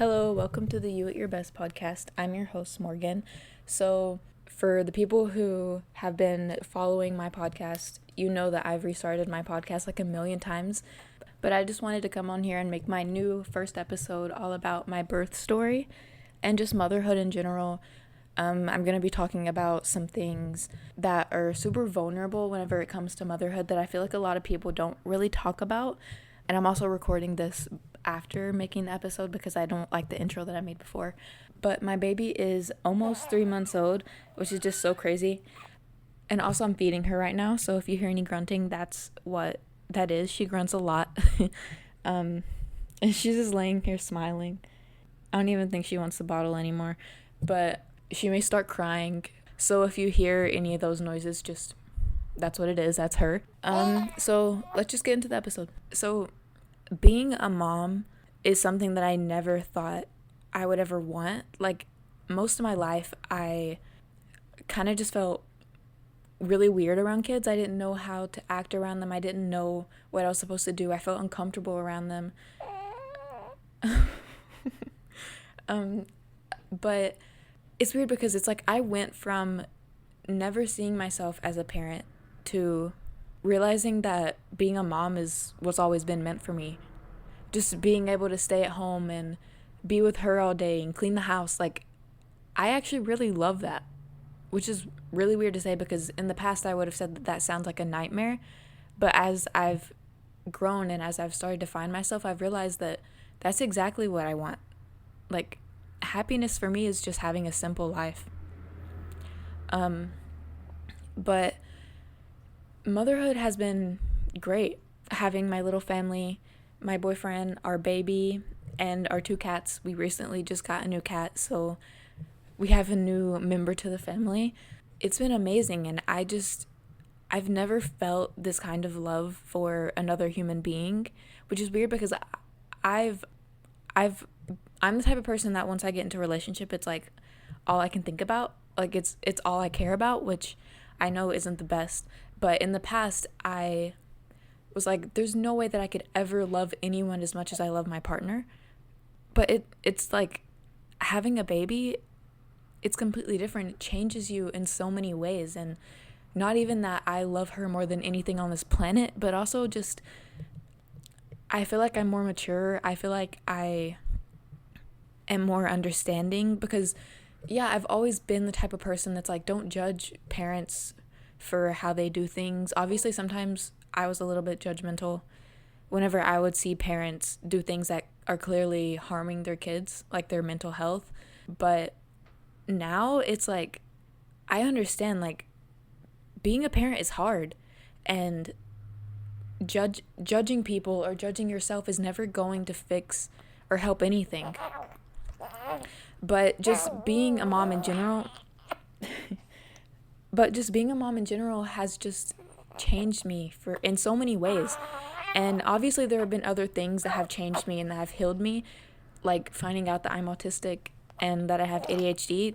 Hello, welcome to the You at Your Best podcast. I'm your host, Morgan. So, for the people who have been following my podcast, you know that I've restarted my podcast like a million times. But I just wanted to come on here and make my new first episode all about my birth story and just motherhood in general. I'm going to be talking about some things that are super vulnerable whenever it comes to motherhood that I feel like a lot of people don't really talk about. And I'm also recording this after making the episode because I don't like the intro that I made before. But my baby is almost 3 months old, which is just so crazy. And also I'm feeding her right now, so if you hear any grunting, that's what that is. She grunts a lot. And she's just laying here smiling. I don't even think she wants the bottle anymore, but she may start crying. So if you hear any of those noises, just that's what it is. That's her. So let's just get into the episode. So being a mom is something that I never thought I would ever want. Like, most of my life, I kind of just felt really weird around kids. I didn't know how to act around them. I didn't know what I was supposed to do. I felt uncomfortable around them. But it's weird because it's like I went from never seeing myself as a parent to realizing that being a mom is what's always been meant for me. Just being able to stay at home and be with her all day and clean the house. Like, I actually really love that, which is really weird to say because in the past I would have said that sounds like a nightmare. But as I've grown and as I've started to find myself, I've realized that that's exactly what I want. Like, happiness for me is just having a simple life. But motherhood has been great. Having my little family, my boyfriend, our baby, and our 2 cats. We recently just got a new cat, so we have a new member to the family. It's been amazing, and I've never felt this kind of love for another human being, which is weird because I'm the type of person that once I get into a relationship, it's like all I can think about. Like, it's all I care about, which I know isn't the best. But in the past, I was like, there's no way that I could ever love anyone as much as I love my partner. But it's like having a baby, it's completely different. It changes you in so many ways. And not even that I love her more than anything on this planet, but also just I feel like I'm more mature. I feel like I am more understanding because, yeah, I've always been the type of person that's like, don't judge parents for how they do things. Obviously, sometimes I was a little bit judgmental whenever I would see parents do things that are clearly harming their kids, like their mental health. But now it's like, I understand, like, being a parent is hard, and judging people or judging yourself is never going to fix or help anything. But just being a mom in general has just changed me in so many ways. And obviously there have been other things that have changed me and that have healed me, like finding out that I'm autistic and that I have ADHD.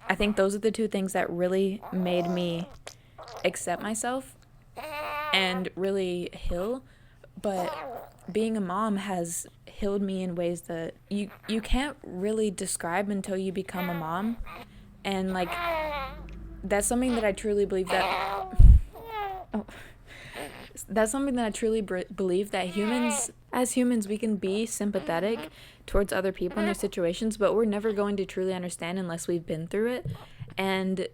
I think those are the 2 things that really made me accept myself and really heal. But being a mom has healed me in ways that you can't really describe until you become a mom. And like, that's something that I truly believe that as humans, we can be sympathetic towards other people in their situations, but we're never going to truly understand unless we've been through it. And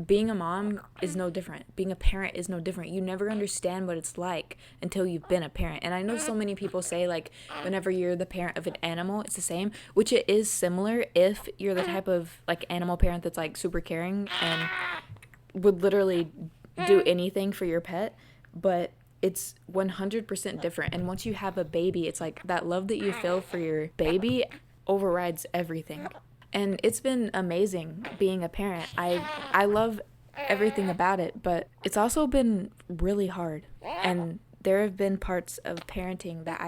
being a mom is no different. Being a parent is no different. You never understand what it's like until you've been a parent. And I know so many people say, like, whenever you're the parent of an animal, it's the same, which it is similar if you're the type of, like, animal parent that's, like, super caring and would literally do anything for your pet. But it's 100% different. And once you have a baby, it's like that love that you feel for your baby overrides everything. And it's been amazing being a parent. I love everything about it, but it's also been really hard. And there have been parts of parenting that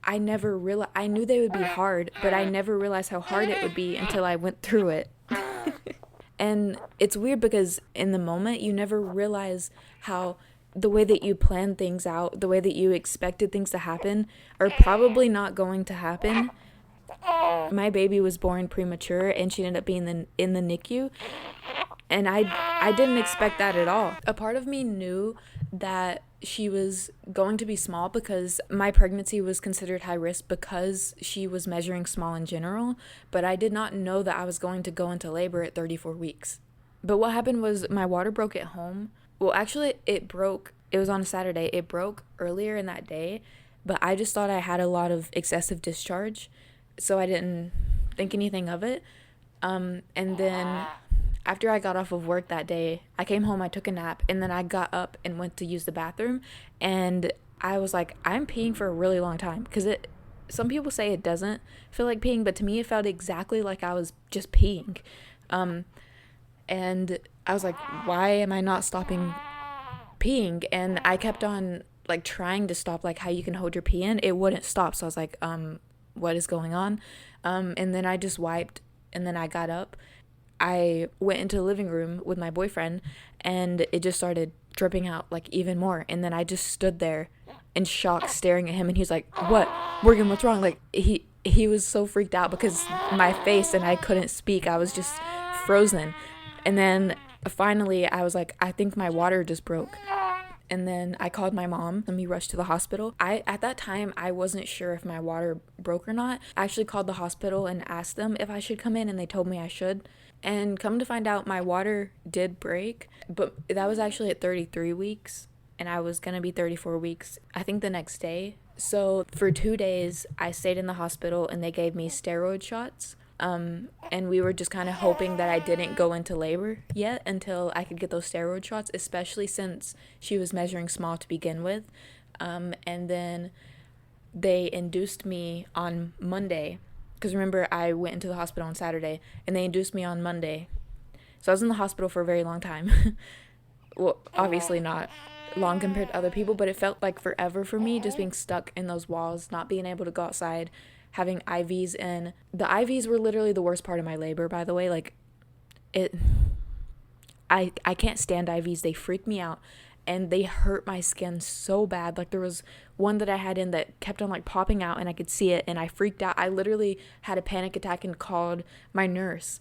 I never realized. I knew they would be hard, but I never realized how hard it would be until I went through it. And it's weird because in the moment, you never realize how the way that you plan things out, the way that you expected things to happen are probably not going to happen. My baby was born premature and she ended up being in the NICU. And I didn't expect that at all. A part of me knew that she was going to be small because my pregnancy was considered high risk because she was measuring small in general. But I did not know that I was going to go into labor at 34 weeks. But what happened was my water broke at home. Well, actually, it broke. It was on a Saturday. It broke earlier in that day. But I just thought I had a lot of excessive discharge. So I didn't think anything of it. And then after I got off of work that day, I came home, I took a nap, and then I got up and went to use the bathroom. And I was like, I'm peeing for a really long time. Because some people say it doesn't feel like peeing, but to me it felt exactly like I was just peeing. And I was like, why am I not stopping peeing? And I kept on like trying to stop, like how you can hold your pee in. It wouldn't stop. So I was like, what is going on? And then I just wiped, and then I got up. I went into the living room with my boyfriend, and it just started dripping out like even more. And then I just stood there in shock staring at him, and he's like, what? Morgan, what's wrong? Like he was so freaked out because my face, and I couldn't speak. I was just frozen. And then finally I was like, I think my water just broke. And then I called my mom and we rushed to the hospital. At that time, I wasn't sure if my water broke or not. I actually called the hospital and asked them if I should come in, and they told me I should. And come to find out, my water did break, but that was actually at 33 weeks, and I was going to be 34 weeks, I think the next day. So for 2 days, I stayed in the hospital, and they gave me steroid shots. And we were just kind of hoping that I didn't go into labor yet until I could get those steroid shots, especially since she was measuring small to begin with. And then they induced me on Monday, because remember, I went into the hospital on Saturday, and they induced me on Monday. So I was in the hospital for a very long time. Well, obviously not long compared to other people, but it felt like forever for me, just being stuck in those walls, not being able to go outside, having IVs in. The IVs were literally the worst part of my labor, by the way. Like, I can't stand IVs. They freak me out, and they hurt my skin so bad. Like, there was one that I had in that kept on like popping out, and I could see it, and I freaked out. I literally had a panic attack and called my nurse,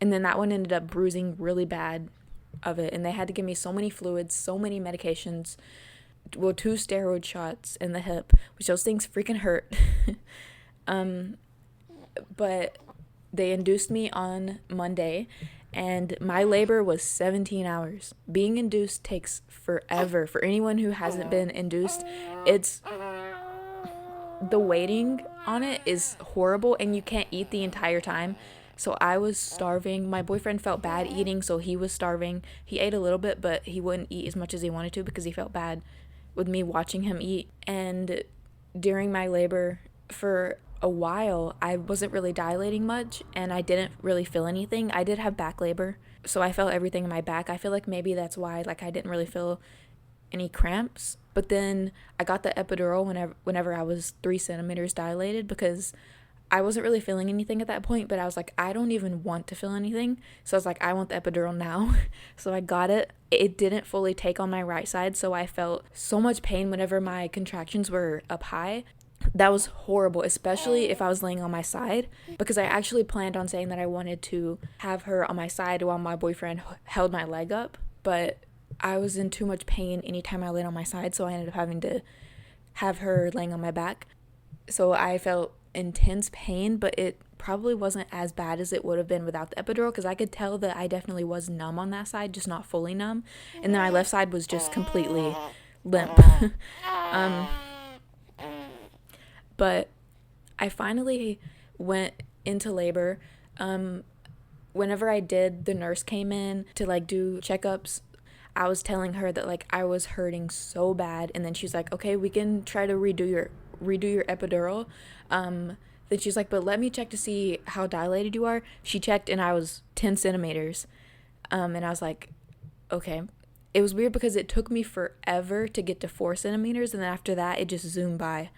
and then that one ended up bruising really bad of it, and they had to give me so many fluids, so many medications, 2 steroid shots in the hip, which those things freaking hurt. But they induced me on Monday, and my labor was 17 hours. Being induced takes forever. For anyone who hasn't been induced, the waiting on it is horrible, and you can't eat the entire time. So I was starving. My boyfriend felt bad eating, so he was starving. He ate a little bit, but he wouldn't eat as much as he wanted to because he felt bad with me watching him eat. And during my labor, for a while, I wasn't really dilating much, and I didn't really feel anything. I did have back labor, so I felt everything in my back. I feel like maybe that's why, like, I didn't really feel any cramps. But then I got the epidural whenever I was 3 centimeters dilated, because I wasn't really feeling anything at that point, but I was like, I don't even want to feel anything. So I was like, I want the epidural now. So I got it. It didn't fully take on my right side, so I felt so much pain whenever my contractions were up high. That was horrible, especially if I was laying on my side, because I actually planned on saying that I wanted to have her on my side while my boyfriend held my leg up, but I was in too much pain anytime I laid on my side, so I ended up having to have her laying on my back. So I felt intense pain, but it probably wasn't as bad as it would have been without the epidural, because I could tell that I definitely was numb on that side, just not fully numb, and then my left side was just completely limp. But I finally went into labor. Whenever I did, the nurse came in to like do checkups. I was telling her that like I was hurting so bad, and then she's like, okay, we can try to redo your epidural. Then she's like, but let me check to see how dilated you are. She checked, and I was 10 centimeters. And I was like, okay. It was weird because it took me forever to get to 4 centimeters, and then after that, it just zoomed by.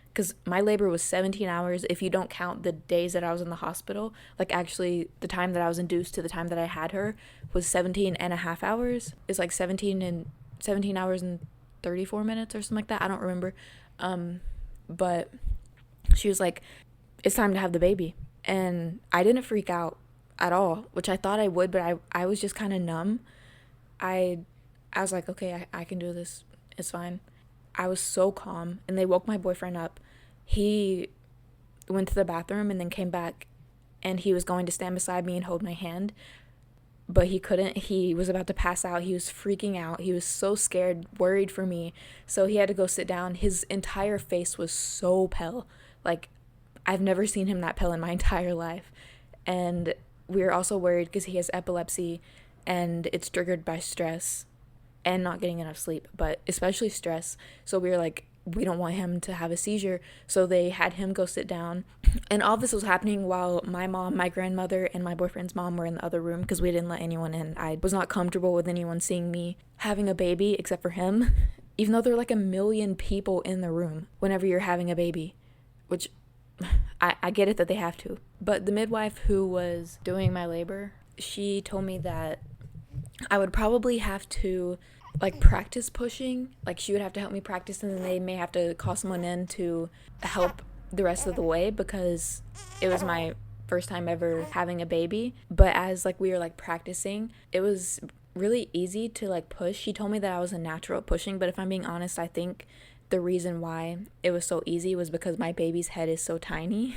Because my labor was 17 hours if you don't count the days that I was in the hospital. Like, actually, the time that I was induced to the time that I had her was 17 and a half hours. It's like 17 hours and 34 minutes or something like that. I don't remember. But she was like, it's time to have the baby. And I didn't freak out at all, which I thought I would, but I was just kind of numb. I I was like, okay, I can do this. It's fine. I was so calm, and they woke my boyfriend up. He went to the bathroom and then came back, and he was going to stand beside me and hold my hand, but he couldn't. He was about to pass out. He was freaking out. He was so scared, worried for me. So he had to go sit down. His entire face was so pale. Like, I've never seen him that pale in my entire life. And we were also worried because he has epilepsy and it's triggered by stress and not getting enough sleep, but especially stress. So we were like, we don't want him to have a seizure. So they had him go sit down. And all this was happening while my mom, my grandmother, and my boyfriend's mom were in the other room because we didn't let anyone in. I was not comfortable with anyone seeing me having a baby except for him, even though there were like 1,000,000 people in the room whenever you're having a baby, which I get it that they have to. But the midwife who was doing my labor, she told me that I would probably have to like practice pushing. Like, she would have to help me practice, and then they may have to call someone in to help the rest of the way because it was my first time ever having a baby. But as like we were like practicing, it was really easy to like push. She told me that I was a natural at pushing, but if I'm being honest, I think the reason why it was so easy was because my baby's head is so tiny.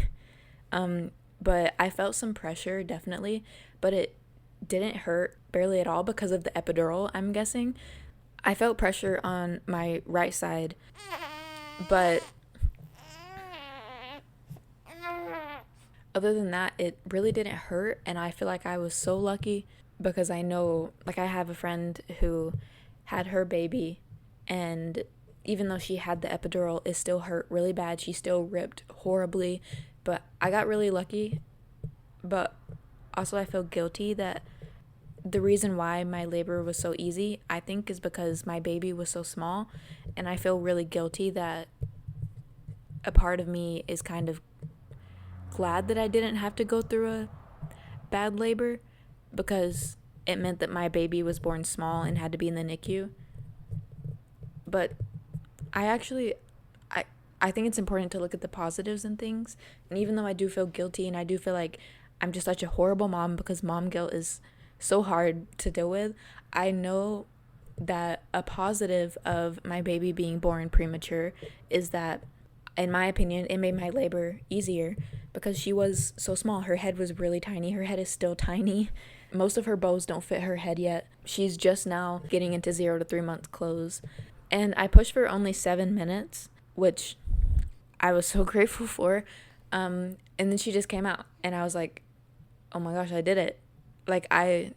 But I felt some pressure, definitely, but it didn't hurt barely at all because of the epidural, I'm guessing. I felt pressure on my right side, but other than that, it really didn't hurt, and I feel like I was so lucky because I know, like, I have a friend who had her baby, and even though she had the epidural, it still hurt really bad. She still ripped horribly, but I got really lucky. But also I feel guilty that the reason why my labor was so easy, I think, is because my baby was so small, and I feel really guilty that a part of me is kind of glad that I didn't have to go through a bad labor because it meant that my baby was born small and had to be in the NICU. But I think it's important to look at the positives in things. And even though I do feel guilty and I do feel like I'm just such a horrible mom because mom guilt is so hard to deal with, I know that a positive of my baby being born premature is that, in my opinion, it made my labor easier because she was so small. Her head was really tiny. Her head is still tiny. Most of her bows don't fit her head yet. She's just now getting into 0 to 3 months clothes. And I pushed for only 7 minutes, which I was so grateful for. And then she just came out, and I was like, oh my gosh, I did it. Like, I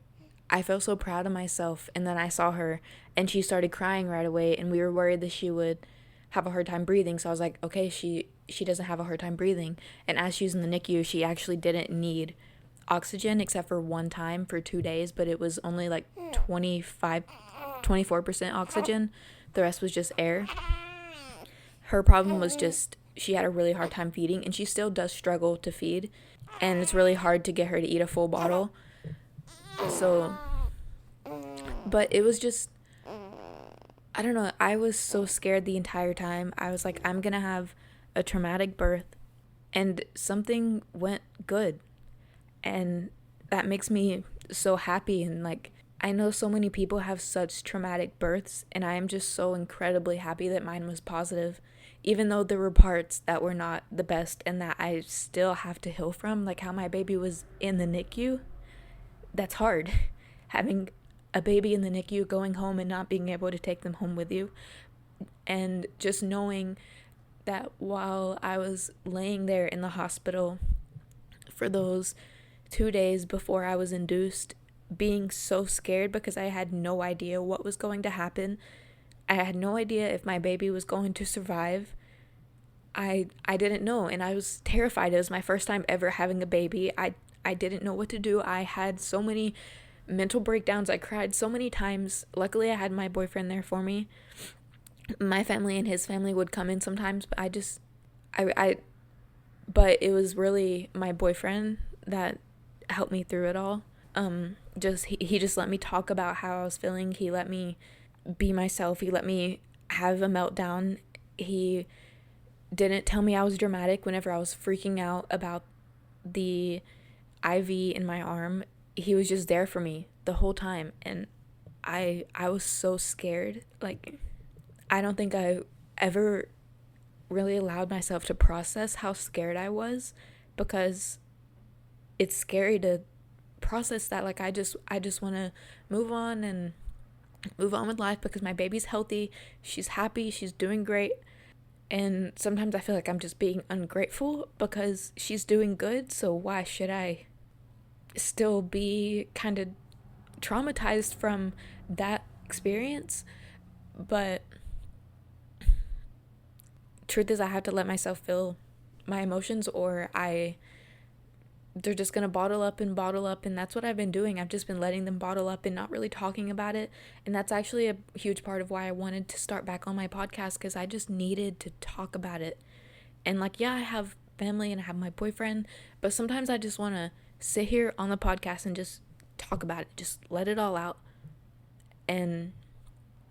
felt so proud of myself. And then I saw her, and she started crying right away, and we were worried that she would have a hard time breathing. So I was like, okay, she doesn't have a hard time breathing. And as she was in the NICU, she actually didn't need oxygen except for one time for 2 days, but it was only like 24% oxygen. The rest was just air. Her problem was just she had a really hard time feeding, and she still does struggle to feed, and it's really hard to get her to eat a full bottle. So, but it was just, I don't know, I was so scared the entire time. I was like, I'm gonna have a traumatic birth, and something went good, and that makes me so happy. And like, I know so many people have such traumatic births, and I am just so incredibly happy that mine was positive, even though there were parts that were not the best and that I still have to heal from, like how my baby was in the NICU. That's hard, having a baby in the NICU, going home and not being able to take them home with you. And just knowing that while I was laying there in the hospital for those 2 days before I was induced, being so scared because I had no idea what was going to happen. I had no idea if my baby was going to survive. I didn't know, and I was terrified. It was my first time ever having a baby. I didn't know what to do. I had so many mental breakdowns. I cried so many times. Luckily, I had my boyfriend there for me. My family and his family would come in sometimes, but but it was really my boyfriend that helped me through it all. He just let me talk about how I was feeling. He let me be myself. He let me have a meltdown. He didn't tell me I was dramatic whenever I was freaking out about the IV in my arm, he was just there for me the whole time. And I was so scared. Like, I don't think I ever really allowed myself to process how scared I was, because it's scary to process that. Like, I just want to move on with life because my baby's healthy, she's happy, she's doing great. And sometimes I feel like I'm just being ungrateful because she's doing good, so why should I still be kind of traumatized from that experience? But truth is, I have to let myself feel my emotions, or they're just gonna bottle up, and that's what I've been doing. I've just been letting them bottle up and not really talking about it. And that's actually a huge part of why I wanted to start back on my podcast, because I just needed to talk about it. And like, yeah, I have family and I have my boyfriend, but sometimes I just want to sit here on the podcast and just talk about it, just let it all out. And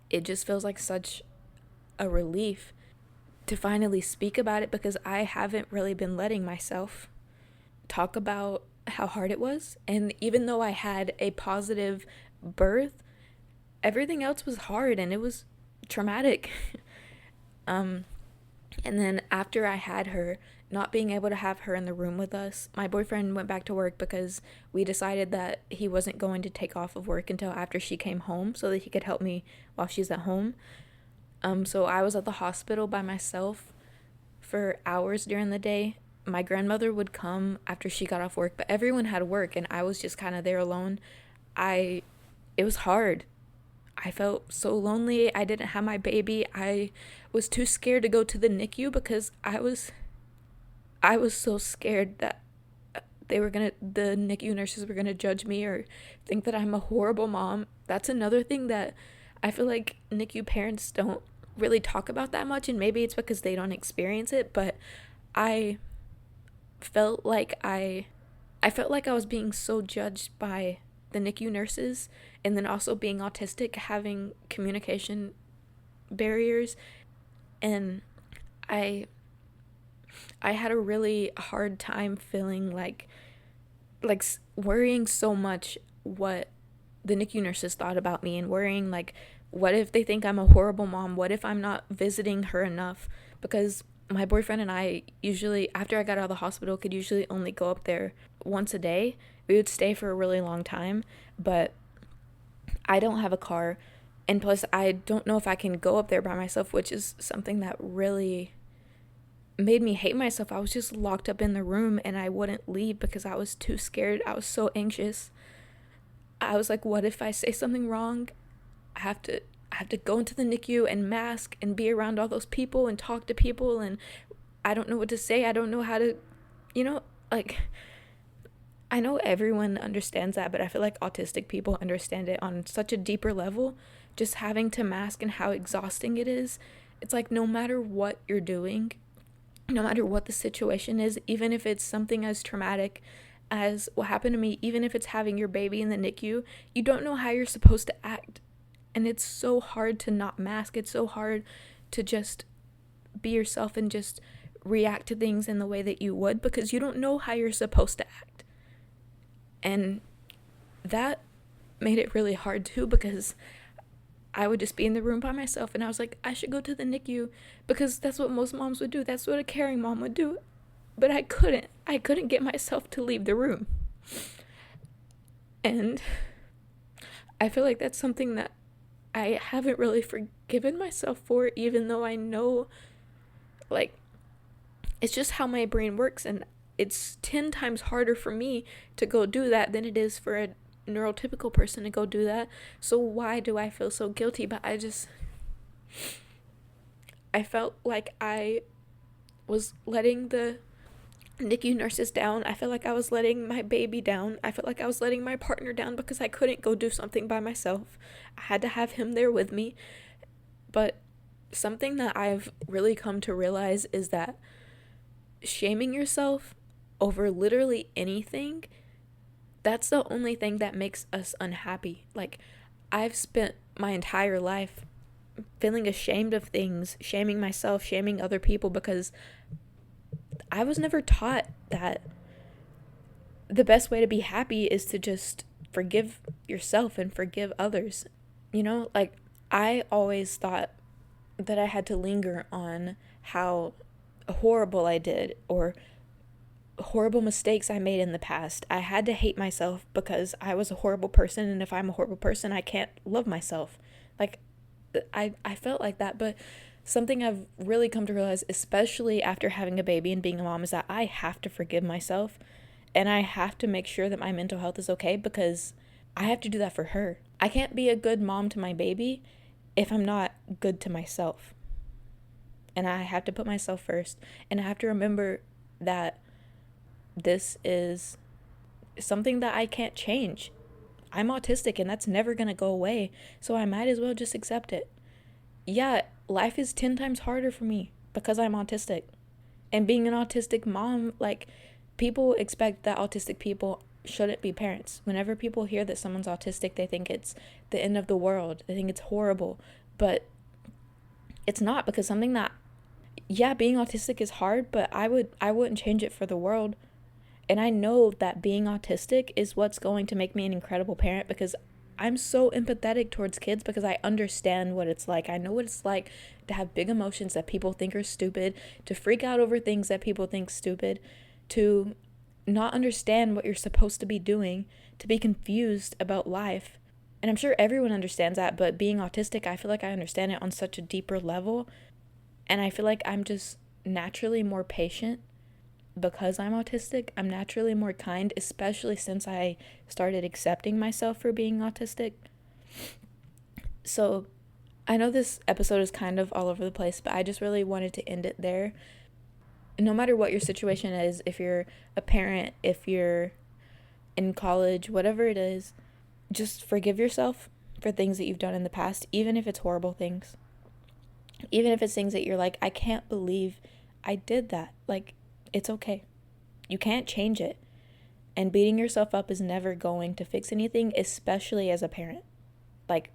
it just feels like such a relief to finally speak about it, because I haven't really been letting myself talk about how hard it was. And even though I had a positive birth, everything else was hard and it was traumatic. And then after I had her, not being able to have her in the room with us, my boyfriend went back to work because we decided that he wasn't going to take off of work until after she came home so that he could help me while she's at home. So I was at the hospital by myself for hours during the day. My grandmother would come after she got off work, but everyone had work and I was just kind of there alone. It was hard. I felt so lonely. I didn't have my baby. I was too scared to go to the NICU because I was so scared that the NICU nurses were gonna judge me or think that I'm a horrible mom. That's another thing that I feel like NICU parents don't really talk about that much, and maybe it's because they don't experience it, but I felt like I was being so judged by the NICU nurses, and then also being autistic, having communication barriers, and I had a really hard time feeling like worrying so much what the NICU nurses thought about me, and worrying like, what if they think I'm a horrible mom? What if I'm not visiting her enough? Because my boyfriend and I usually, after I got out of the hospital, could usually only go up there once a day. We would stay for a really long time, but I don't have a car, and plus I don't know if I can go up there by myself, which is something that really made me hate myself. I was just locked up in the room and I wouldn't leave because I was too scared. I was so anxious. I was like, what if I say something wrong? I have to go into the NICU and mask and be around all those people and talk to people, and I don't know what to say. I don't know how to, like, I know everyone understands that, but I feel like autistic people understand it on such a deeper level. Just having to mask and how exhausting it is. It's like, no matter what you're doing, no matter what the situation is, even if it's something as traumatic as what happened to me, even if it's having your baby in the NICU, you don't know how you're supposed to act. And it's so hard to not mask. It's so hard to just be yourself and just react to things in the way that you would, because you don't know how you're supposed to act. And that made it really hard too, because I would just be in the room by myself and I was like, I should go to the NICU because that's what most moms would do. That's what a caring mom would do. But I couldn't get myself to leave the room. And I feel like that's something that I haven't really forgiven myself for, even though I know, like, it's just how my brain works, and it's 10 times harder for me to go do that than it is for a neurotypical person to go do that. So why do I feel so guilty? But I felt like I was letting the NICU nurses down. I felt like I was letting my baby down. I felt like I was letting my partner down because I couldn't go do something by myself. I had to have him there with me. But something that I've really come to realize is that shaming yourself over literally anything, that's the only thing that makes us unhappy. Like, I've spent my entire life feeling ashamed of things, shaming myself, shaming other people, because I was never taught that the best way to be happy is to just forgive yourself and forgive others. Like, I always thought that I had to linger on how horrible I did or horrible mistakes I made in the past. I had to hate myself because I was a horrible person, and if I'm a horrible person, I can't love myself. Like, I felt like that, but something I've really come to realize, especially after having a baby and being a mom, is that I have to forgive myself, and I have to make sure that my mental health is okay, because I have to do that for her. I can't be a good mom to my baby if I'm not good to myself. And I have to put myself first, and I have to remember that this is something that I can't change. I'm autistic, and that's never going to go away, so I might as well just accept it. Yeah, life is 10 times harder for me because I'm autistic. And being an autistic mom, like, people expect that autistic people shouldn't be parents. Whenever people hear that someone's autistic, they think it's the end of the world. They think it's horrible. But it's not, because something that, yeah, being autistic is hard, but I wouldn't change it for the world. And I know that being autistic is what's going to make me an incredible parent, because I'm so empathetic towards kids, because I understand what it's like. I know what it's like to have big emotions that people think are stupid, to freak out over things that people think stupid, to not understand what you're supposed to be doing, to be confused about life. And I'm sure everyone understands that, but being autistic, I feel like I understand it on such a deeper level. And I feel like I'm just naturally more patient because I'm autistic. I'm naturally more kind, especially since I started accepting myself for being autistic. So I know this episode is kind of all over the place, but I just really wanted to end it there. No matter what your situation is, if you're a parent, if you're in college, whatever it is, just forgive yourself for things that you've done in the past, even if it's horrible things. Even if it's things that you're like, I can't believe I did that. Like, it's okay. You can't change it. And beating yourself up is never going to fix anything, especially as a parent. Like,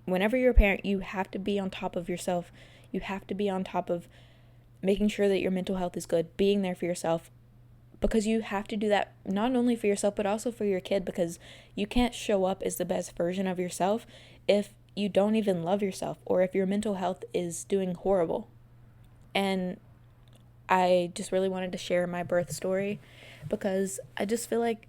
whenever you're a parent, you have to be on top of yourself. You have to be on top of making sure that your mental health is good, being there for yourself, because you have to do that not only for yourself, but also for your kid, because you can't show up as the best version of yourself if you don't even love yourself, or if your mental health is doing horrible. And I just really wanted to share my birth story, because I just feel like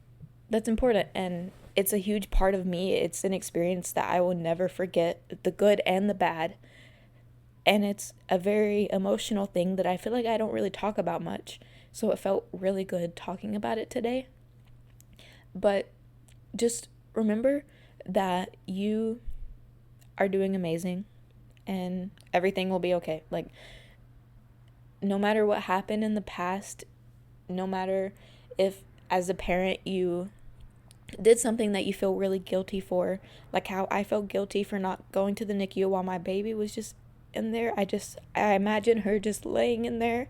that's important, and it's a huge part of me. It's an experience that I will never forget, the good and the bad. And it's a very emotional thing that I feel like I don't really talk about much. So it felt really good talking about it today. But just remember that you are doing amazing, and everything will be okay. Like, no matter what happened in the past, no matter if as a parent you did something that you feel really guilty for, like how I felt guilty for not going to the NICU while my baby was just in there. I imagine her just laying in there,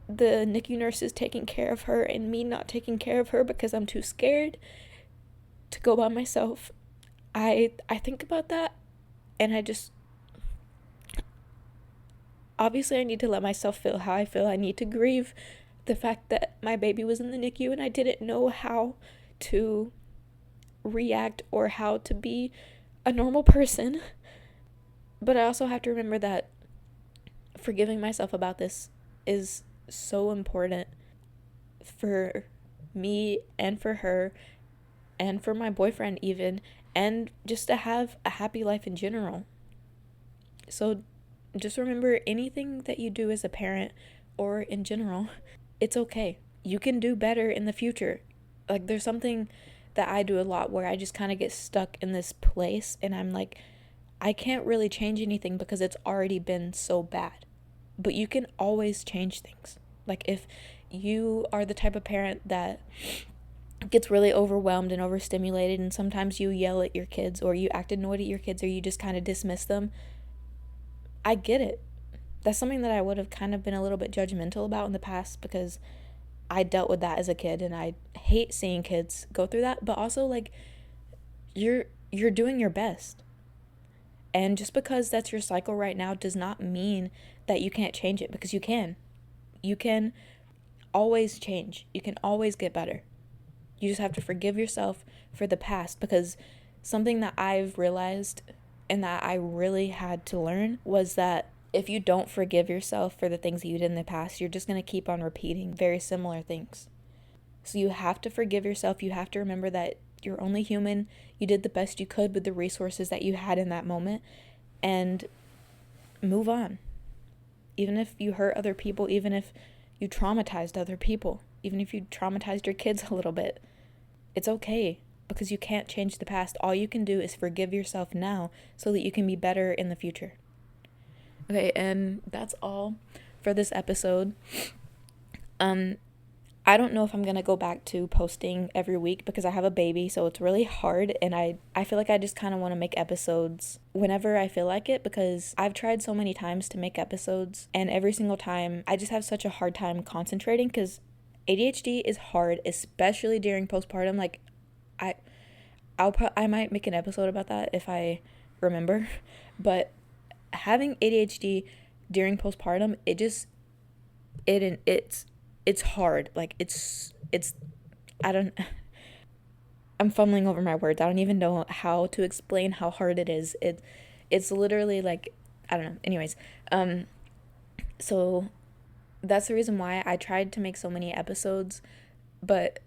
the NICU nurses taking care of her, and me not taking care of her because I'm too scared to go by myself. I think about that, and obviously I need to let myself feel how I feel. I need to grieve the fact that my baby was in the NICU and I didn't know how to react or how to be a normal person. But I also have to remember that forgiving myself about this is so important for me and for her and for my boyfriend even, and just to have a happy life in general. So just remember, anything that you do as a parent or in general, it's okay. You can do better in the future. Like, there's something that I do a lot where I just kind of get stuck in this place, and I'm like, I can't really change anything because it's already been so bad. But you can always change things. Like, if you are the type of parent that gets really overwhelmed and overstimulated, and sometimes you yell at your kids, or you act annoyed at your kids, or you just kind of dismiss them, I get it. That's something that I would have kind of been a little bit judgmental about in the past, because I dealt with that as a kid, and I hate seeing kids go through that. But also, like, you're doing your best. And just because that's your cycle right now does not mean that you can't change it, because you can. You can always change. You can always get better. You just have to forgive yourself for the past, because something that I've realized and that I really had to learn was that if you don't forgive yourself for the things that you did in the past, you're just going to keep on repeating very similar things. So you have to forgive yourself. You have to remember that you're only human. You did the best you could with the resources that you had in that moment, and move on. Even if you hurt other people, even if you traumatized other people, even if you traumatized your kids a little bit, it's okay, because you can't change the past. All you can do is forgive yourself now so that you can be better in the future. Okay, and that's all for this episode. I don't know if I'm going to go back to posting every week because I have a baby, so it's really hard, and I feel like I just kind of want to make episodes whenever I feel like it, because I've tried so many times to make episodes, and every single time I just have such a hard time concentrating, because ADHD is hard, especially during postpartum. Like, I might make an episode about that if I remember, but having ADHD during postpartum, it's hard. Like, I'm fumbling over my words. I don't even know how to explain how hard it is. It's literally like, I don't know. Anyways, so that's the reason why I tried to make so many episodes, but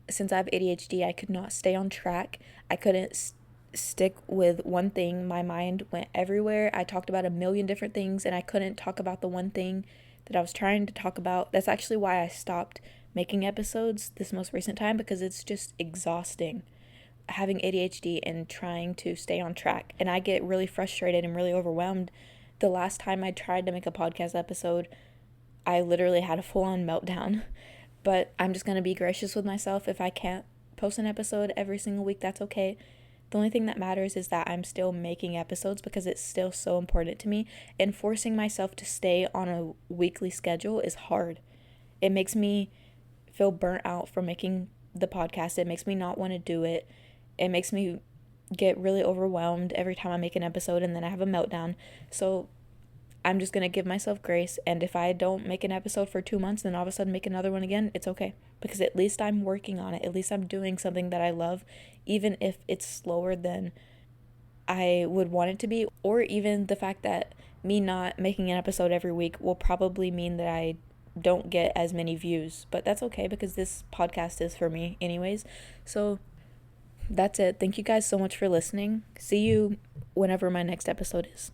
since I have ADHD, I could not stay on track. I couldn't stick with one thing. My mind went everywhere. I talked about a million different things, and I couldn't talk about the one thing that I was trying to talk about. That's actually why I stopped making episodes this most recent time, because it's just exhausting having ADHD and trying to stay on track. And I get really frustrated and really overwhelmed. The last time I tried to make a podcast episode, I literally had a full-on meltdown. But I'm just going to be gracious with myself. If I can't post an episode every single week, that's okay. The only thing that matters is that I'm still making episodes, because it's still so important to me. And forcing myself to stay on a weekly schedule is hard. It makes me feel burnt out from making the podcast. It makes me not want to do it. It makes me get really overwhelmed every time I make an episode, and then I have a meltdown. So I'm just going to give myself grace, and if I don't make an episode for 2 months, then all of a sudden make another one again, it's okay, because at least I'm working on it. At least I'm doing something that I love, even if it's slower than I would want it to be, or even the fact that me not making an episode every week will probably mean that I don't get as many views, but that's okay, because this podcast is for me anyways. So that's it. Thank you guys so much for listening. See you whenever my next episode is.